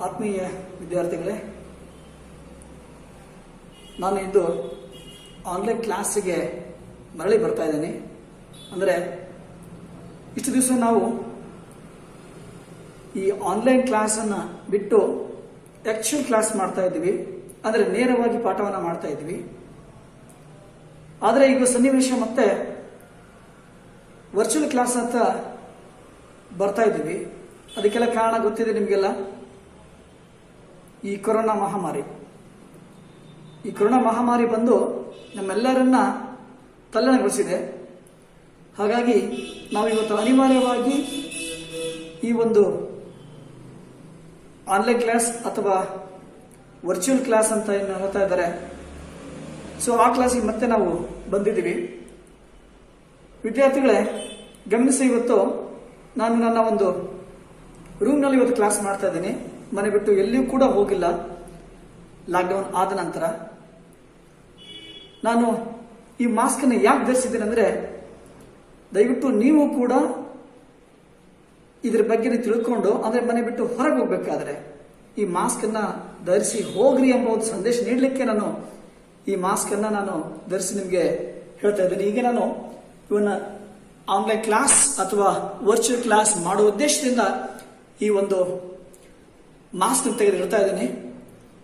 ಆತ್ಮೀಯ ವಿದ್ಯಾರ್ಥಿಗಳೇ, ನಾನು ಇಂದು ಆನ್ಲೈನ್ ಕ್ಲಾಸಿಗೆ ಮರಳಿ ಬರ್ತಾ ಇದ್ದೀನಿ. ಅಂದರೆ ಇಷ್ಟು ದಿವಸ ನಾವು ಈ ಆನ್ಲೈನ್ ಕ್ಲಾಸನ್ನು ಬಿಟ್ಟು ಆಕ್ಚುಯಲ್ ಕ್ಲಾಸ್ ಮಾಡ್ತಾ ಇದ್ದೀವಿ, ಅಂದರೆ ನೇರವಾಗಿ ಪಾಠವನ್ನು ಮಾಡ್ತಾ ಇದ್ದೀವಿ. ಆದರೆ ಈಗ ಸನ್ನಿವೇಶ ಮತ್ತೆ ವರ್ಚುವಲ್ ಕ್ಲಾಸ್ ಅಂತ ಬರ್ತಾ ಇದ್ದೀವಿ. ಅದಕ್ಕೆಲ್ಲ ಕಾರಣ ಗೊತ್ತಿದೆ ನಿಮಗೆಲ್ಲ, ಈ ಕೊರೋನಾ ಮಹಾಮಾರಿ. ಈ ಕೊರೋನಾ ಮಹಾಮಾರಿ ಬಂದು ನಮ್ಮೆಲ್ಲರನ್ನ ತಲ್ಲಣಗೊಳಿಸಿದೆ. ಹಾಗಾಗಿ ನಾವು ಇವತ್ತು ಅನಿವಾರ್ಯವಾಗಿ ಈ ಒಂದು ಆನ್ಲೈನ್ ಕ್ಲಾಸ್ ಅಥವಾ ವರ್ಚುವಲ್ ಕ್ಲಾಸ್ ಅಂತ ಏನು ಹೇಳ್ತಾ ಇದ್ದಾರೆ, ಸೊ ಆ ಕ್ಲಾಸಿಗೆ ಮತ್ತೆ ನಾವು ಬಂದಿದ್ದೀವಿ. ವಿದ್ಯಾರ್ಥಿಗಳೇ ಗಮನಿಸಿ, ಇವತ್ತು ನಾನು ನನ್ನ ಒಂದು ರೂಮ್ನಲ್ಲಿ ಇವತ್ತು ಕ್ಲಾಸ್ ಮಾಡ್ತಾ ಇದ್ದೀನಿ. ಮನೆ ಬಿಟ್ಟು ಎಲ್ಲಿಯೂ ಕೂಡ ಹೋಗಿಲ್ಲ. ಲಾಕ್ಡೌನ್ ಆದ ನಂತರ ನಾನು ಈ ಮಾಸ್ಕ್ ಅನ್ನು ಯಾಕೆ ಧರಿಸಿದ್ದೇನೆ ಅಂದ್ರೆ, ದಯವಿಟ್ಟು ನೀವು ಕೂಡ ಇದ್ರ ಬಗ್ಗೆ ತಿಳ್ಕೊಂಡು, ಅಂದ್ರೆ ಮನೆ ಬಿಟ್ಟು ಹೊರಗೆ ಹೋಗ್ಬೇಕಾದ್ರೆ ಈ ಮಾಸ್ಕ್ ಅನ್ನ ಧರಿಸಿ ಹೋಗ್ರಿ ಎಂಬ ಒಂದು ಸಂದೇಶ ನೀಡಲಿಕ್ಕೆ ನಾನು ಈ ಮಾಸ್ಕ್ ಅನ್ನ ನಾನು ಧರಿಸಿ ನಿಮಗೆ ಹೇಳ್ತಾ ಇದ್ದೀನಿ. ಈಗ ನಾನು ಇವನ್ನ ಆನ್ಲೈನ್ ಕ್ಲಾಸ್ ಅಥವಾ ವರ್ಚುವಲ್ ಕ್ಲಾಸ್ ಮಾಡುವ ಉದ್ದೇಶದಿಂದ ಈ ಒಂದು ಮಾಸ್ಕ್ ತೆಗೆದು ಹೇಳ್ತಾ ಇದ್ದೀನಿ.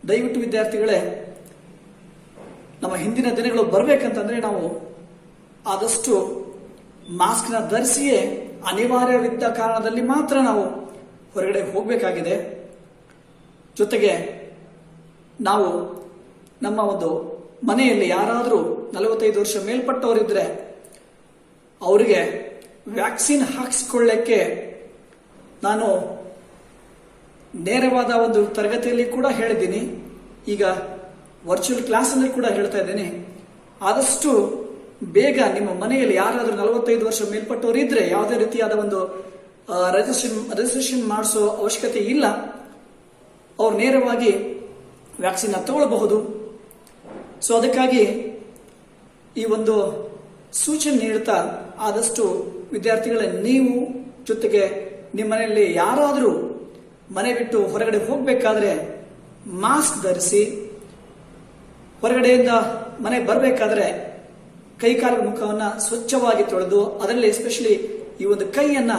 ದಯವಿಟ್ಟು ವಿದ್ಯಾರ್ಥಿಗಳೇ, ನಮ್ಮ ಹಿಂದಿನ ದಿನಗಳು ಬರಬೇಕಂತಂದ್ರೆ ನಾವು ಆದಷ್ಟು ಮಾಸ್ಕ್ ನ ಧರಿಸಿಯೇ ಅನಿವಾರ್ಯವಿದ್ದ ಕಾರಣದಲ್ಲಿ ಮಾತ್ರ ನಾವು ಹೊರಗಡೆ ಹೋಗಬೇಕಾಗಿದೆ. ಜೊತೆಗೆ ನಾವು ನಮ್ಮ ಒಂದು ಮನೆಯಲ್ಲಿ ಯಾರಾದರೂ 45 ವರ್ಷ ಮೇಲ್ಪಟ್ಟವರಿದ್ರೆ ಅವರಿಗೆ ವ್ಯಾಕ್ಸಿನ್ ಹಾಕಿಸಿಕೊಳ್ಳಕ್ಕೆ ನಾನು ನೇರವಾದ ಒಂದು ತರಗತಿಯಲ್ಲಿ ಕೂಡ ಹೇಳಿದ್ದೀನಿ. ಈಗ ವರ್ಚುವಲ್ ಕ್ಲಾಸಲ್ಲಿ ಕೂಡ ಹೇಳ್ತಾ ಇದ್ದೀನಿ. ಆದಷ್ಟು ಬೇಗ ನಿಮ್ಮ ಮನೆಯಲ್ಲಿ ಯಾರಾದರೂ 45 ವರ್ಷ ಮೇಲ್ಪಟ್ಟವರು ಇದ್ರೆ ಯಾವುದೇ ರೀತಿಯಾದ ಒಂದು ರಿಜಿಸ್ಟ್ರೇಷನ್ ಮಾಡಿಸೋ ಅವಶ್ಯಕತೆ ಇಲ್ಲ. ಅವ್ರು ನೇರವಾಗಿ ವ್ಯಾಕ್ಸಿನ್ ತಗೊಳ್ಳಬಹುದು. ಸೊ ಅದಕ್ಕಾಗಿ ಈ ಒಂದು ಸೂಚನೆ ನೀಡುತ್ತಾ, ಆದಷ್ಟು ವಿದ್ಯಾರ್ಥಿಗಳೇ, ನೀವು ಜೊತೆಗೆ ನಿಮ್ಮ ಮನೆಯಲ್ಲಿ ಯಾರಾದರೂ ಮನೆ ಬಿಟ್ಟು ಹೊರಗಡೆ ಹೋಗಬೇಕಾದ್ರೆ ಮಾಸ್ಕ್ ಧರಿಸಿ, ಹೊರಗಡೆಯಿಂದ ಮನೆ ಬರಬೇಕಾದ್ರೆ ಕೈಕಾಲು ಮುಖವನ್ನ ಸ್ವಚ್ಛವಾಗಿ ತೊಳೆದು, ಅದರಲ್ಲಿ ಎಸ್ಪೆಷಲಿ ಈ ಒಂದು ಕೈಯನ್ನ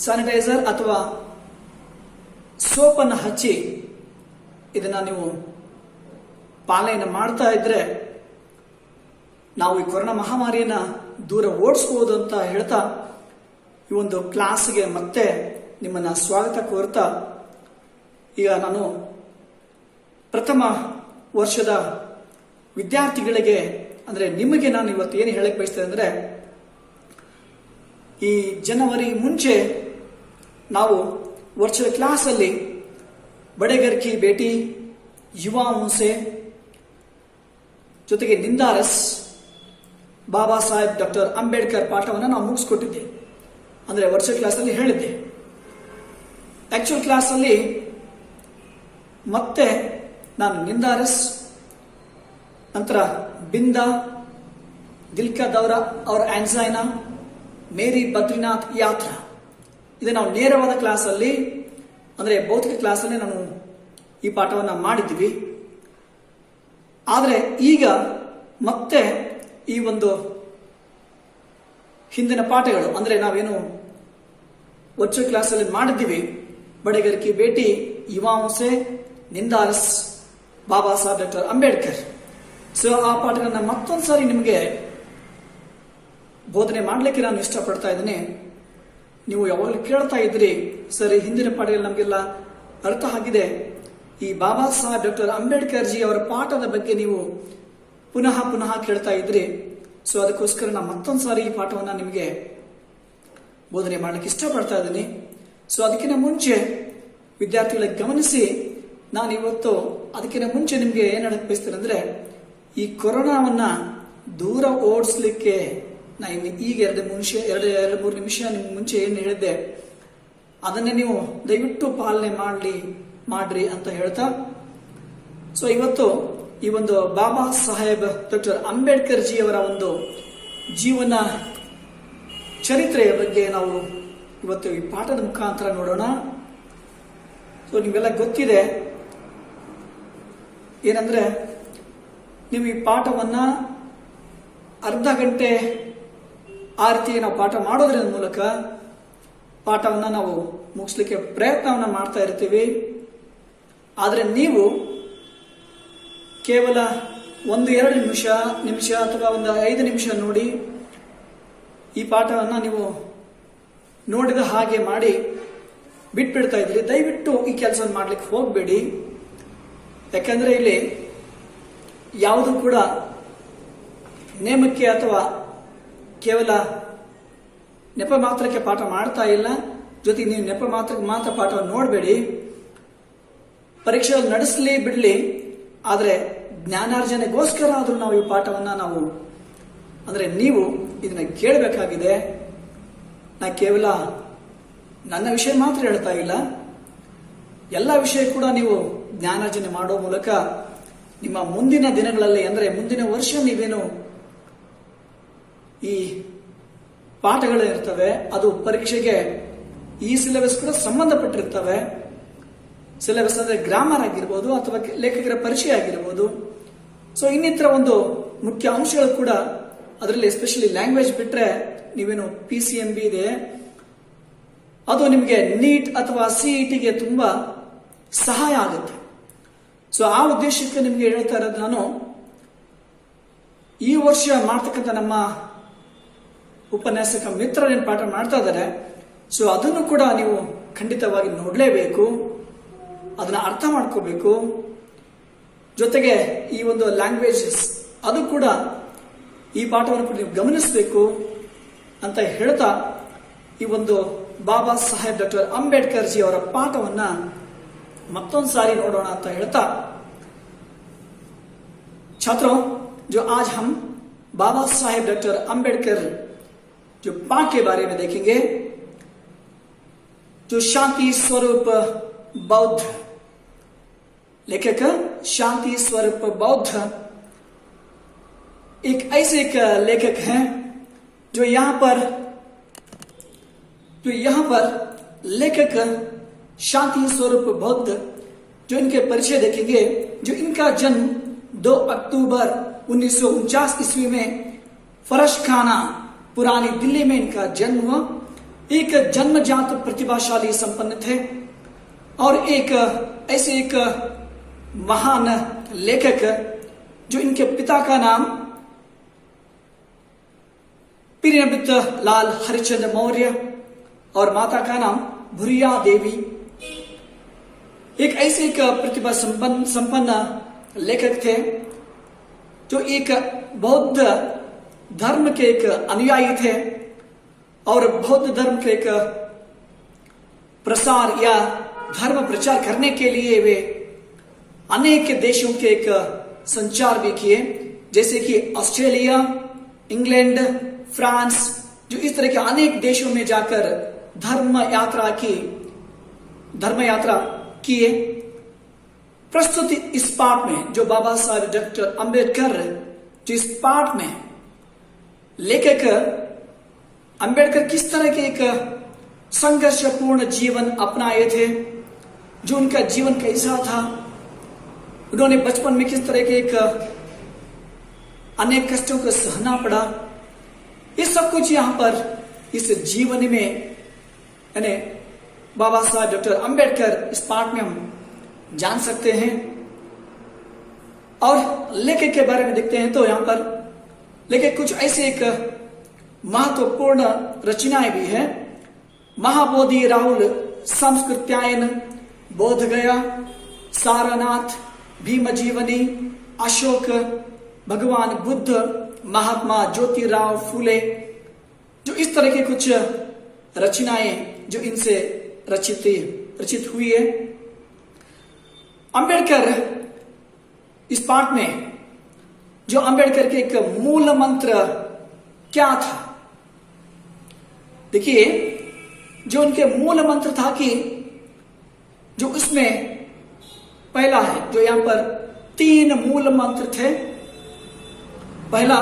ಸ್ಯಾನಿಟೈಸರ್ ಅಥವಾ ಸೋಪ್ ಅನ್ನು ಹಚ್ಚಿ ಇದನ್ನ ನೀವು ಪಾಲನೆಯನ್ನು ಮಾಡ್ತಾ ಇದ್ರೆ ನಾವು ಈ ಕೊರೋನಾ ಮಹಾಮಾರಿಯನ್ನ ದೂರ ಓಡಿಸಬಹುದು ಅಂತ ಹೇಳ್ತಾ ಈ ಒಂದು ಕ್ಲಾಸ್ಗೆ ಮತ್ತೆ ನಿಮ್ಮನ್ನ ಸ್ವಾಗತ ಕೋರ್ತಾ, ಈಗ ನಾನು ಪ್ರಥಮ ವರ್ಷದ ವಿದ್ಯಾರ್ಥಿಗಳಿಗೆ ಅಂದ್ರೆ ನಿಮಗೆ ನಾನು ಇವತ್ತು ಏನು ಹೇಳಕ್ ಬಯಸ್ತೇನೆ ಅಂದ್ರೆ, ಈ ಜನವರಿ ಮುಂಚೆ ನಾವು ವರ್ಚುವಲ್ ಕ್ಲಾಸ್ ಅಲ್ಲಿ ಬಡೆಗರ್ ಕಿ ಬೇಟಿ, ಯುವಾओं से ಜೊತೆಗೆ ನಿಂದಾರಸ್, ಬಾಬಾ ಸಾಹೇಬ್ ಡಾಕ್ಟರ್ ಅಂಬೇಡ್ಕರ್ ಪಾಠವನ್ನು ನಾವು ಮುಗಿಸ್ಕೊಟ್ಟಿದ್ದೆ. ಅಂದ್ರೆ ವರ್ಚುವಲ್ ಕ್ಲಾಸ್ ಅಲ್ಲಿ ಹೇಳಿದ್ದೆ. ಆಕ್ಚುಯಲ್ ಕ್ಲಾಸ್ ಅಲ್ಲಿ ಮತ್ತೆ ನಾನು ನಿಂದಾರಸ್, ನಂತರ ಬಿಂದಾ, ದಿಲ್ಕಾ ದೌರಾ ಅವರ ಆನ್ಸೈನಾ, ಮೇರಿ ಬದ್ರಿನಾಥ್ ಯಾತ್ರಾ, ಇದು ನಾವು ನೇರವಾದ ಕ್ಲಾಸ್ ಅಲ್ಲಿ ಅಂದ್ರೆ ಭೌತಿಕ ಕ್ಲಾಸ್ ಅಲ್ಲಿ ನಾನು ಈ ಪಾಠವನ್ನ ಮಾಡಿದ್ವಿ. ಆದರೆ ಈಗ ಮತ್ತೆ ಈ ಒಂದು ಹಿಂದಿನ ಪಾಠಗಳು ಅಂದ್ರೆ ನಾವೇನು ವರ್ಚುವಲ್ ಕ್ಲಾಸ್ ಅಲ್ಲಿ ಮಾಡಿದ್ದೀವಿ, ಬಡೆಗರ್ ಕಿ ಬೇಟಿ, ಯುವಾओं से, ನಿಂದಾರಸ್, ಬಾಬಾ ಸಾಹೇಬ್ ಡಾಕ್ಟರ್ ಅಂಬೇಡ್ಕರ್, ಸೊ ಆ ಪಾಠಗಳನ್ನ ಮತ್ತೊಂದ್ಸಾರಿ ನಿಮಗೆ ಬೋಧನೆ ಮಾಡಲಿಕ್ಕೆ ನಾನು ಇಷ್ಟಪಡ್ತಾ ಇದ್ದೀನಿ. ನೀವು ಯಾವಾಗಲೂ ಕೇಳ್ತಾ ಇದ್ರಿ, ಸರಿ ಹಿಂದಿನ ಪಾಠಗಳು ನಮಗೆಲ್ಲ ಅರ್ಥ ಆಗಿದೆ, ಈ ಬಾಬಾ ಸಾಹೇಬ್ ಡಾಕ್ಟರ್ ಅಂಬೇಡ್ಕರ್ ಜಿ ಅವರ ಪಾಠದ ಬಗ್ಗೆ ನೀವು ಪುನಃ ಪುನಃ ಕೇಳ್ತಾ ಇದ್ರಿ. ಸೊ ಅದಕ್ಕೋಸ್ಕರ ನಾನು ಮತ್ತೊಂದ್ಸಾರಿ ಈ ಪಾಠವನ್ನ ನಿಮಗೆ ಬೋಧನೆ ಮಾಡಲಿಕ್ಕೆ ಇಷ್ಟಪಡ್ತಾ ಇದ್ದೀನಿ. ಸೊ ಅದಕ್ಕಿಂತ ಮುಂಚೆ ವಿದ್ಯಾರ್ಥಿಗಳಿಗೆ ಗಮನಿಸಿ, ನಾನು ಇವತ್ತು ಅದಕ್ಕಿಂತ ಮುಂಚೆ ನಿಮಗೆ ಏನ್ ಹೇಳಕ್ ಬಯಸ್ತೇನೆ ಅಂದ್ರೆ, ಈ ಕೊರೋನಾವನ್ನ ದೂರ ಓಡಿಸ್ಲಿಕ್ಕೆ ನಾನು ಈಗ 2-3 ನಿಮಿಷ ನಿಮ್ ಮುಂಚೆ ಏನು ಹೇಳಿದ್ದೆ ಅದನ್ನೇ ನೀವು ದಯವಿಟ್ಟು ಪಾಲನೆ ಮಾಡ್ರಿ ಅಂತ ಹೇಳ್ತಾ, ಸೊ ಇವತ್ತು ಈ ಒಂದು ಬಾಬಾ ಸಾಹೇಬ್ ಡಾಕ್ಟರ್ ಅಂಬೇಡ್ಕರ್ ಜಿ ಅವರ ಒಂದು ಜೀವನ ಚರಿತ್ರೆಯ ಬಗ್ಗೆ ನಾವು ಇವತ್ತು ಈ ಪಾಠದ ಮುಖಾಂತರ ನೋಡೋಣ. ಸೊ ನಿಮಗೆಲ್ಲ ಗೊತ್ತಿದೆ ಏನಂದ್ರೆ, ನೀವು ಈ ಪಾಠವನ್ನ ಅರ್ಧ ಗಂಟೆ ಆ ರೀತಿ ನಾವು ಪಾಠ ಮಾಡೋದ್ರ ಮೂಲಕ ಪಾಠವನ್ನ ನಾವು ಮುಗಿಸ್ಲಿಕ್ಕೆ ಪ್ರಯತ್ನವನ್ನ ಮಾಡ್ತಾ ಇರ್ತೀವಿ. ಆದರೆ ನೀವು ಕೇವಲ 1-2 ನಿಮಿಷ ಅಥವಾ 5 ನಿಮಿಷ ನೋಡಿ ಈ ಪಾಠವನ್ನ ನೀವು ನೋಡಿದ ಹಾಗೆ ಮಾಡಿ ಬಿಟ್ಬಿಡ್ತಾ ಇದ್ರಿ. ದಯವಿಟ್ಟು ಈ ಕೆಲಸ ಮಾಡ್ಲಿಕ್ಕೆ ಹೋಗಬೇಡಿ. ಯಾಕಂದ್ರೆ ಇಲ್ಲಿ ಯಾವುದು ಕೂಡ ನೇಮಕ್ಕೆ ಅಥವಾ ಕೇವಲ ನೆಪ ಮಾತ್ರಕ್ಕೆ ಪಾಠ ಮಾಡ್ತಾ ಇಲ್ಲ. ಜೊತೆಗೆ ನೀವು ನೆಪ ಮಾತ್ರ ಪಾಠವನ್ನು ನೋಡಬೇಡಿ. ಪರೀಕ್ಷೆಯಲ್ಲಿ ನಡೆಸಲಿ ಬಿಡಲಿ, ಆದರೆ ಜ್ಞಾನಾರ್ಜನೆಗೋಸ್ಕರ ಆದ್ರೂ ನಾವು ಈ ಪಾಠವನ್ನ ಅಂದ್ರೆ ನೀವು ಇದನ್ನ ಕೇಳಬೇಕಾಗಿದೆ. ನಾ ಕೇವಲ ನನ್ನ ವಿಷಯ ಮಾತ್ರ ಹೇಳ್ತಾ ಇಲ್ಲ, ಎಲ್ಲ ವಿಷಯ ಕೂಡ ನೀವು ಜ್ಞಾನಾರ್ಜನೆ ಮಾಡೋ ಮೂಲಕ ನಿಮ್ಮ ಮುಂದಿನ ದಿನಗಳಲ್ಲಿ, ಅಂದ್ರೆ ಮುಂದಿನ ವರ್ಷ ನೀವೇನು ಈ ಪಾಠಗಳು ಇರ್ತವೆ ಅದು ಪರೀಕ್ಷೆಗೆ ಈ ಸಿಲೆಬಸ್ ಕೂಡ ಸಂಬಂಧಪಟ್ಟಿರ್ತವೆ. ಸಿಲೆಬಸ್ ಅಂದ್ರೆ ಗ್ರಾಮರ್ ಆಗಿರ್ಬೋದು ಅಥವಾ ಲೇಖಕರ ಪರಿಚಯ ಆಗಿರ್ಬೋದು. ಸೊ ಇನ್ನಿತರ ಒಂದು ಮುಖ್ಯ ಅಂಶಗಳು ಕೂಡ ಅದರಲ್ಲಿ, ಎಸ್ಪೆಷಲಿ ಲ್ಯಾಂಗ್ವೇಜ್ ಬಿಟ್ರೆ ನೀವೇನು PCMB ಇದೆ ಅದು ನಿಮಗೆ ನೀಟ್ ಅಥವಾ CETಗೆ ತುಂಬಾ ಸಹಾಯ ಆಗುತ್ತೆ. ಸೊ ಆ ಉದ್ದೇಶಕ್ಕೆ ನಿಮ್ಗೆ ಹೇಳ್ತಾ ಇರೋದು, ನಾನು ಈ ವರ್ಷ ಮಾಡ್ತಕ್ಕಂಥ ನಮ್ಮ ಉಪನ್ಯಾಸಕ ಮಿತ್ರರೇನು ಪಾಠ ಮಾಡ್ತಾ ಇದ್ದಾರೆ, ಸೊ ಅದನ್ನು ಕೂಡ ನೀವು ಖಂಡಿತವಾಗಿ ನೋಡಲೇಬೇಕು, ಅದನ್ನ ಅರ್ಥ ಮಾಡ್ಕೋಬೇಕು. ಜೊತೆಗೆ ಈ ಒಂದು ಲ್ಯಾಂಗ್ವೇಜಸ್ ಅದು ಕೂಡ ಈ ಪಾಠವನ್ನು ಕೂಡ ನೀವು ಗಮನಿಸಬೇಕು ಅಂತ ಹೇಳ್ತಾ, ಈ ಒಂದು ಬಾಬಾ ಸಾಹೇಬ್ ಡಾಕ್ಟರ್ ಅಂಬೇಡ್ಕರ್ ಜಿ ಅವರ ಪಾಠವನ್ನ ಮತ್ತೊಂದು ಸಾರಿ ನೋಡೋಣ ಅಂತ ಹೇಳ್ತಾ, छात्रों जो आज हम बाबा साहेब डॉक्टर अंबेडकर जो पाठ के बारे में देखेंगे, जो शांति स्वरूप बौद्ध लेखक शांति स्वरूप बौद्ध एक ऐसे एक लेखक हैं जो यहाँ पर लेखक शांति स्वरूप बौद्ध जो इनके परिचय देखेंगे। जो इनका जन्म 2 अक्टूबर 1949 ईस्वी में फरश खाना पुरानी दिल्ली में इनका जन्म हुआ। एक जन्मजात प्रतिभाशाली संपन्न थे और एक ऐसे एक महान लेखक जो इनके पिता का नाम पीरनबित लाल हरिचंद्र मौर्य और माता का नाम भुरिया देवी, एक ऐसे एक प्रतिभा संपन्न लेखक थे जो एक बौद्ध धर्म के एक अनुयायी थे और बौद्ध धर्म के एक प्रसार या धर्म प्रचार करने के लिए वे अनेक देशों के एक संचार भी किए, जैसे कि ऑस्ट्रेलिया, इंग्लैंड, फ्रांस, जो इस तरह के अनेक देशों में जाकर धर्म यात्रा किए। प्रस्तुत इस पाठ में जो बाबा साहब डॉक्टर अंबेडकर जो इस पाठ में लेखक अंबेडकर किस तरह के एक संघर्षपूर्ण जीवन अपनाए थे, जो उनका जीवन कैसा था, उन्होंने बचपन में किस तरह के एक अनेक कष्टों को सहना पड़ा, ये सब कुछ यहाँ पर इस जीवन में यानी बाबा साहब डॉक्टर अंबेडकर इस पाठ में हम जान सकते हैं। और लेखक के बारे में देखते हैं तो यहाँ पर लेखक कुछ ऐसे एक महत्वपूर्ण रचनाएं भी है। महाबोधि राहुल संस्कृत्यायन, बोधगया, सारनाथ, भीम जीवनी, अशोक, भगवान बुद्ध, महात्मा ज्योतिराव फूले, जो इस तरह के कुछ रचनाएं जो इनसे रचित हुई है। अंबेडकर इस पाठ में जो अंबेडकर के एक मूल मंत्र क्या था, देखिए जो उनके मूल मंत्र था कि जो उसमें पहला है, जो यहां पर 3 मूल मंत्र थे। पहला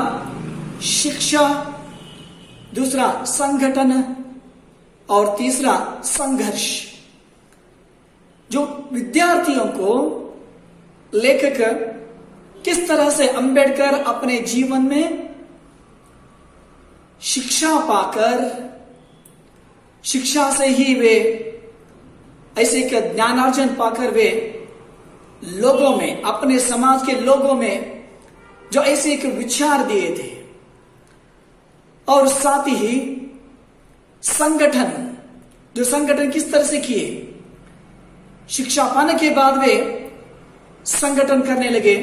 शिक्षा, दूसरा संगठन और तीसरा संघर्ष। जो विद्यार्थियों को लेखक किस तरह से अंबेडकर अपने जीवन में शिक्षा पाकर, शिक्षा से ही वे ऐसे का ज्ञानार्जन पाकर वे लोगों में, अपने समाज के लोगों में जो ऐसे एक विचार दिए थे, और साथ ही संगठन, जो संगठन किस तरह से किए, शिक्षा पाने के बाद वे संगठन करने लगे,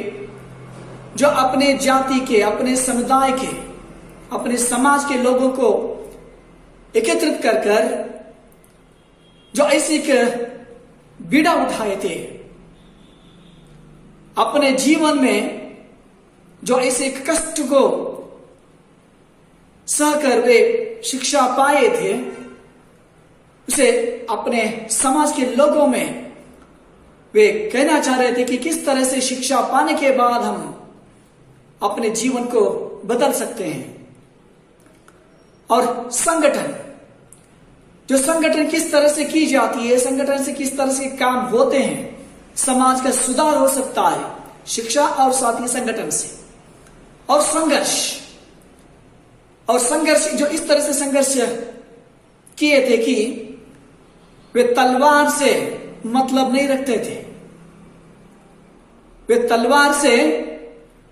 जो अपने जाति के, अपने समुदाय के, अपने समाज के लोगों को एकत्रित कर कर जो ऐसी एक बीड़ा उठाए थे, अपने जीवन में जो ऐसे एक कष्ट को सहकर वे शिक्षा पाए थे, उसे अपने समाज के लोगों में वे कहना चाह रहे थे कि किस तरह से शिक्षा पाने के बाद हम अपने जीवन को बदल सकते हैं। और संगठन, जो संगठन किस तरह से की जाती है, संगठन से किस तरह से काम होते हैं, समाज का सुधार हो सकता है शिक्षा और साथ ही संगठन से। और संघर्ष जो इस तरह से संघर्ष किए थे कि वे तलवार से मतलब नहीं रखते थे, वे तलवार से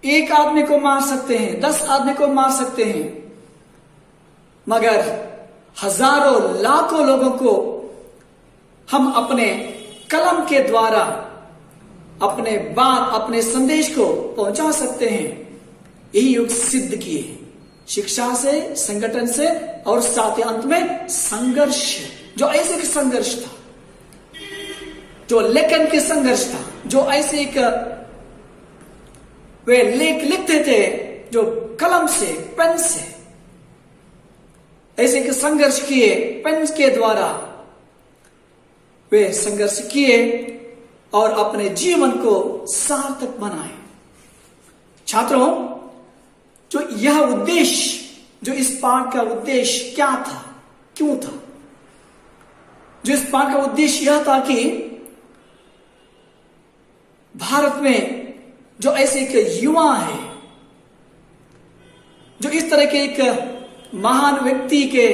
एक आदमी को मार सकते हैं, 10 आदमी को मार सकते हैं, मगर हजारों लाखों लोगों को हम अपने कलम के द्वारा अपने बात, अपने संदेश को पहुंचा सकते हैं। यही युग सिद्ध किए, शिक्षा से, संगठन से, और साथ ही अंत में संघर्ष, जो ऐसे संघर्ष था, जो लेखन के संघर्ष था, जो ऐसे एक वे लेख लिखते थे, जो कलम से, पेन से ऐसे के संघर्ष किए, पेन के द्वारा वे संघर्ष किए और अपने जीवन को सार्थक बनाए। छात्रों, जो यह उद्देश्य, जो इस पाठ का उद्देश्य क्या था, क्यों था, जो इस पाठ का उद्देश्य यह था कि भारत में जो ऐसे एक युवा है, जो इस तरह के एक महान व्यक्ति के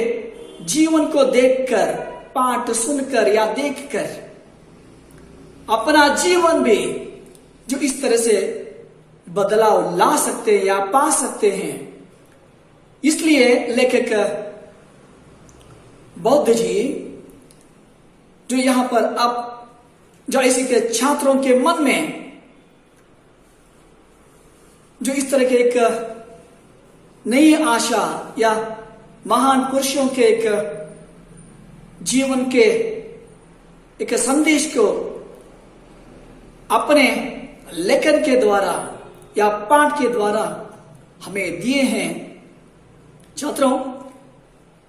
जीवन को देखकर, पाठ सुनकर या देखकर अपना जीवन भी जो इस तरह से बदलाव ला सकते हैं या पा सकते हैं, इसलिए लेखक बौद्ध जी जो यहां पर अब जो ऐसे के छात्रों के मन में जो इस तरह के एक नई आशा या महान पुरुषों के एक जीवन के एक संदेश को अपने लेखन के द्वारा या पाठ के द्वारा हमें दिए हैं। छात्रों,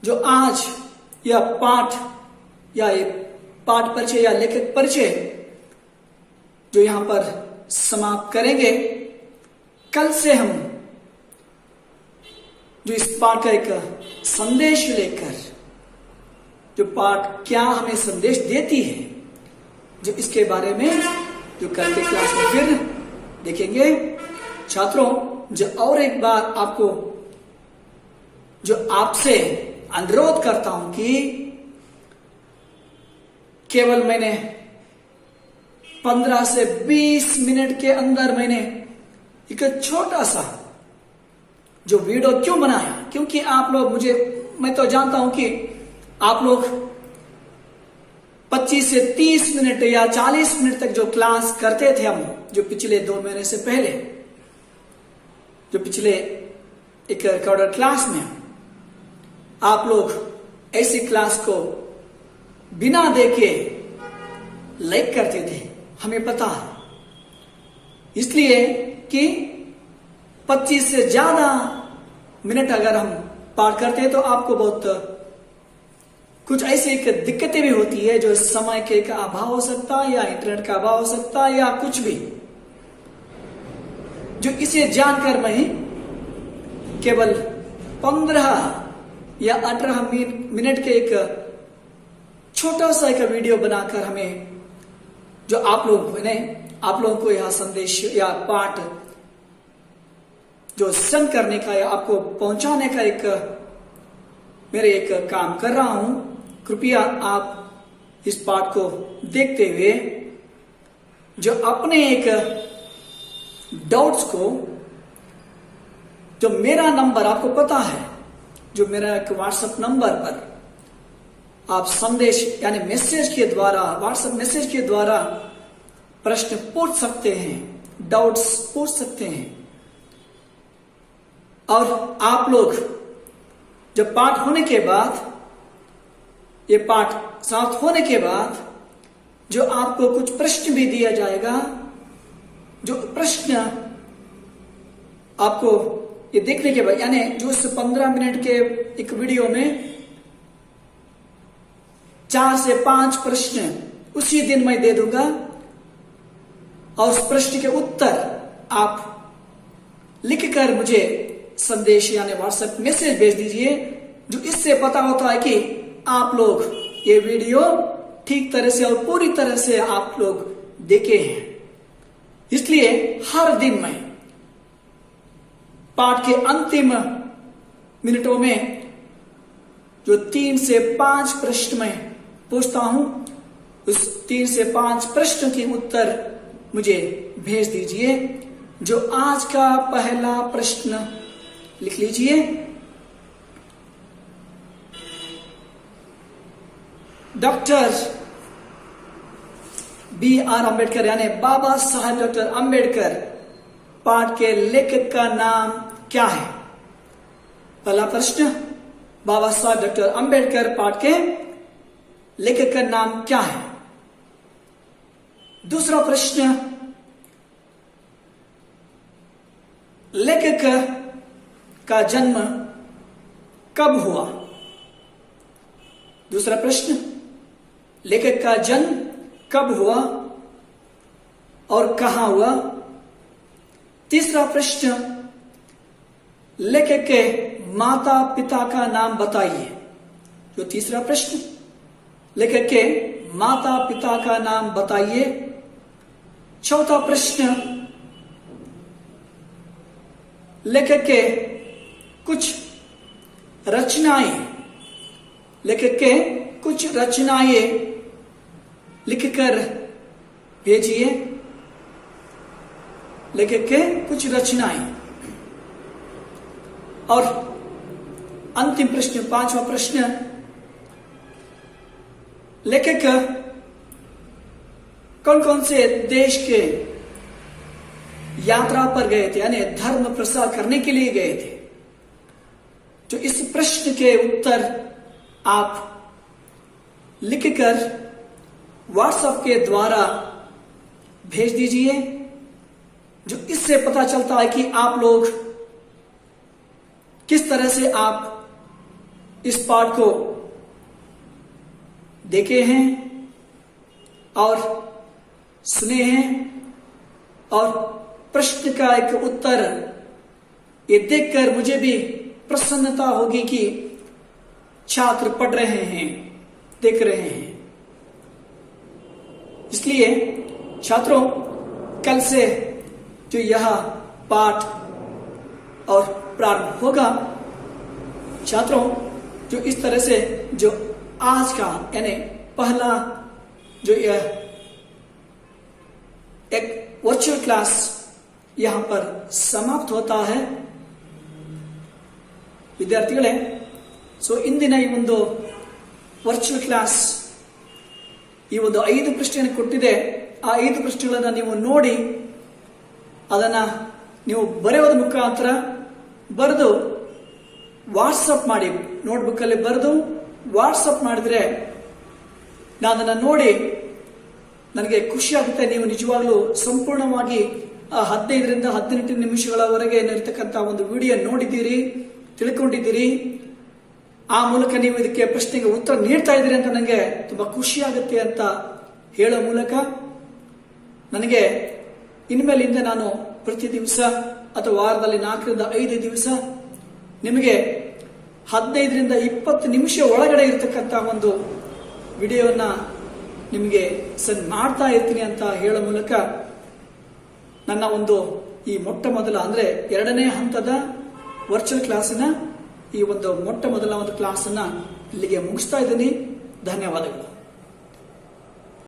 जो आज यह पाठ या ये पाठ परिचय या लेखक परिचय जो यहां पर समाप्त करेंगे, कल से हम जो इस पाठ का एक संदेश लेकर, जो पाठ क्या हमें संदेश देती है, जो इसके बारे में जो कल के क्लास में फिर देखेंगे। छात्रों, जो और एक बार आपको जो आपसे अनुरोध करता हूं कि केवल मैंने 15 से 20 मिनट के अंदर मैंने एक छोटा सा जो वीडियो क्यों बनाया, क्योंकि आप लोग मैं तो जानता हूं कि आप लोग 25 से 30 मिनट या 40 मिनट तक जो क्लास करते थे हम, जो पिछले 2 महीने से पहले, जो पिछले एक रिकॉर्डर क्लास में आप लोग ऐसी क्लास को बिना देखे लाइक करते थे, हमें पता है। इसलिए कि 25 से ज्यादा मिनट अगर हम पार करते हैं तो आपको बहुत कुछ ऐसी एक दिक्कतें भी होती है, जो समय के का अभाव हो सकता है या इंटरनेट का अभाव हो सकता है या कुछ भी, जो इसे जानकर मैं केवल 15 या 18 मिनट के एक छोटा सा एक वीडियो बनाकर हमें जो आप लोगों को यह संदेश या पाठ जो सेंड करने का या आपको पहुंचाने का मेरे एक काम कर रहा हूं। कृपया आप इस पाठ को देखते हुए जो अपने एक डाउट्स को, जो मेरा नंबर आपको पता है, जो मेरा एक व्हाट्सएप नंबर पर आप संदेश यानी मैसेज के द्वारा, व्हाट्सएप मैसेज के द्वारा प्रश्न पूछ सकते हैं, डाउट्स पूछ सकते हैं। और आप लोग जब पाठ होने के बाद, ये पाठ समाप्त होने के बाद जो आपको कुछ प्रश्न भी दिया जाएगा, जो प्रश्न आपको ये देखने के बाद, यानी जो इस 15 मिनट के एक वीडियो में 4 से 5 प्रश्न उसी दिन मैं दे दूंगा, और उस प्रश्न के उत्तर आप लिखकर मुझे संदेश यानी व्हाट्सएप मैसेज भेज दीजिए। जो इससे पता होता है कि आप लोग ये वीडियो ठीक तरह से और पूरी तरह से आप लोग देखे हैं। इसलिए हर दिन मैं पाठ के अंतिम मिनटों में जो 3 से 5 प्रश्न मैं पूछता हूं, उस 3 से 5 प्रश्नों के उत्तर मुझे भेज दीजिए। जो आज का पहला प्रश्न लिख लीजिए। Doctor B.R. अम्बेडकर यानी बाबा साहब डॉक्टर अम्बेडकर पाठ के लेखक का नाम क्या है? पहला प्रश्न, बाबा साहब डॉक्टर अम्बेडकर पाठ के लेखक का नाम क्या है? दूसरा प्रश्न, लेखक का जन्म कब हुआ? दूसरा प्रश्न, लेखक का जन्म कब हुआ और कहां हुआ? तीसरा प्रश्न, लेखक के माता पिता का नाम बताइए। जो तीसरा प्रश्न, लेखक के माता पिता का नाम बताइए। चौथा प्रश्न, लेखक के कुछ रचनाएं, लेखक के कुछ रचनाएं लिखकर भेजिए। लेखक के कुछ रचनाएं। और अंतिम प्रश्न, पांचवा प्रश्न, लेखक कौन कौन से देश के यात्रा पर गए थे, यानी धर्म प्रसार करने के लिए गए थे? जो इस प्रश्न के उत्तर आप लिखकर व्हाट्सएप के द्वारा भेज दीजिए। जो इससे पता चलता है कि आप लोग किस तरह से आप इस पाठ को देखे हैं और सुने हैं, और प्रश्न का एक उत्तर ये देखकर मुझे भी प्रसन्नता होगी कि छात्र पढ़ रहे हैं, देख रहे हैं। इसलिए छात्रों, कल से जो यह पाठ और प्रारंभ होगा, छात्रों जो इस तरह से जो आज का यानी पहला जो यह एक वर्चुअल क्लास यहां पर समाप्त होता है। ವಿದ್ಯಾರ್ಥಿಗಳೇ, ಸೊ ಇಂದಿನ ಈ ಒಂದು ವರ್ಚುವಲ್ ಕ್ಲಾಸ್ ಈ ಒಂದು 5 ಪ್ರಶ್ನೆಯನ್ನು ಕೊಟ್ಟಿದೆ. ಆ 5 ಪ್ರಶ್ನೆಗಳನ್ನು ನೀವು ನೋಡಿ ಅದನ್ನ ನೀವು ಬರೆಯೋದ್ರ ಮುಖಾಂತರ ಬರೆದು ವಾಟ್ಸಪ್ ಮಾಡಿ, ನೋಟ್ಬುಕ್ ಅಲ್ಲಿ ಬರೆದು ವಾಟ್ಸಪ್ ಮಾಡಿದ್ರೆ ನಾನು ಅದನ್ನ ನೋಡಿ ನನಗೆ ಖುಷಿ ಆಗುತ್ತೆ. ನೀವು ನಿಜವಾಗ್ಲೂ ಸಂಪೂರ್ಣವಾಗಿ 15ರಿಂದ 18 ನಿಮಿಷಗಳವರೆಗೆ ಇರತಕ್ಕಂಥ ಒಂದು ವಿಡಿಯೋ ನೋಡಿದ್ದೀರಿ, ತಿಳ್ಕೊಂಡಿದ್ದೀರಿ. ಆ ಮೂಲಕ ನೀವು ಇದಕ್ಕೆ ಪ್ರಶ್ನೆಗೆ ಉತ್ತರ ನೀಡ್ತಾ ಇದ್ದೀರಿ ಅಂತ ನನಗೆ ತುಂಬಾ ಖುಷಿ ಆಗುತ್ತೆ ಅಂತ ಹೇಳೋ ಮೂಲಕ ನನಗೆ ಇನ್ಮೇಲಿಂದ ನಾನು ಪ್ರತಿ ದಿವಸ ಅಥವಾ ವಾರದಲ್ಲಿ 4ರಿಂದ 5 ದಿವಸ ನಿಮಗೆ 15ರಿಂದ 20 ನಿಮಿಷ ಒಳಗಡೆ ಇರತಕ್ಕಂಥ ಒಂದು ವಿಡಿಯೋನ ನಿಮಗೆ ಸೆಂಡ್ ಮಾಡ್ತಾ ಇರ್ತೀನಿ ಅಂತ ಹೇಳೋ ಮೂಲಕ ನನ್ನ ಒಂದು ಈ ಮೊಟ್ಟ ಮೊದಲ ಅಂದ್ರೆ 2ನೇ ಹಂತದ ವರ್ಚುವಲ್ ಕ್ಲಾಸಿನ ಈ ಒಂದು ಮೊಟ್ಟ ಮೊದಲ ಒಂದು ಕ್ಲಾಸನ್ನ ಇಲ್ಲಿಗೆ ಮುಗಿಸ್ತಾ ಇದ್ದೀನಿ. ಧನ್ಯವಾದಗಳು.